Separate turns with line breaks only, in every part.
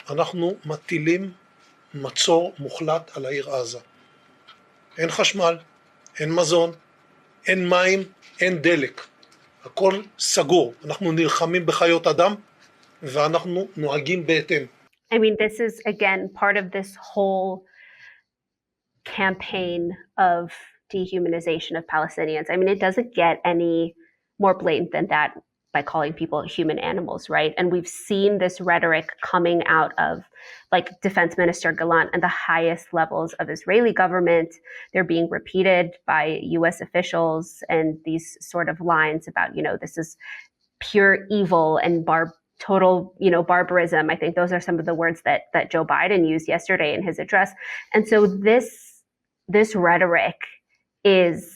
אנחנו מטילים מצור מוחלט על העיר עזה. אין חשמל, אין מזון, אין מים, אין דלק. הכל סגור. אנחנו נלחמים בחיות אדם ואנחנו נוהגים בהתאם.
I mean, this is, again, part of this whole campaign of dehumanization of Palestinians. I mean, it doesn't get any more blatant than that by calling people human animals, right? And we've seen this rhetoric coming out of like Defense Minister Gallant and the highest levels of Israeli government. They're being repeated by US officials, and these sort of lines about, this is pure evil and total, barbarism. I think those are some of the words that Joe Biden used yesterday in his address. And so this rhetoric is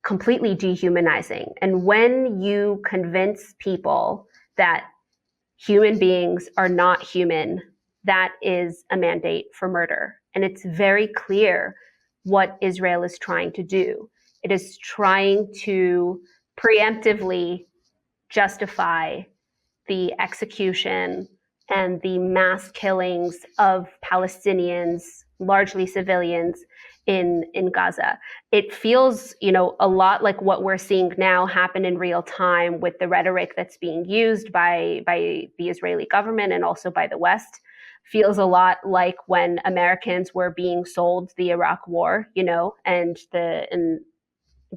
completely dehumanizing. And when you convince people that human beings are not human, that is a mandate for murder. And it's very clear what Israel is trying to do. It is trying to preemptively justify the execution and the mass killings of Palestinians, largely civilians, in Gaza. It feels, a lot like what we're seeing now happen in real time with the rhetoric that's being used by the Israeli government and also by the West. Feels a lot like when Americans were being sold the Iraq War, and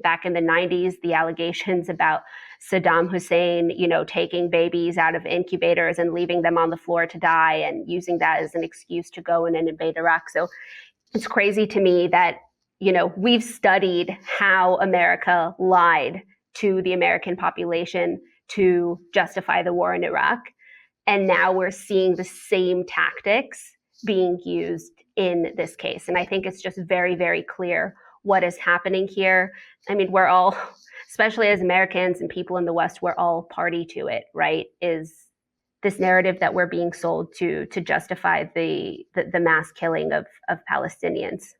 back in the 90s, the allegations about Saddam Hussein, taking babies out of incubators and leaving them on the floor to die and using that as an excuse to go in and invade Iraq. So it's crazy to me that, we've studied how America lied to the American population to justify the war in Iraq. And now we're seeing the same tactics being used in this case. And I think it's just very, very clear what is happening here. I mean, we're all, especially as Americans and people in the West, we're all party to it, right? Is this narrative that we're being sold to justify the mass killing of Palestinians.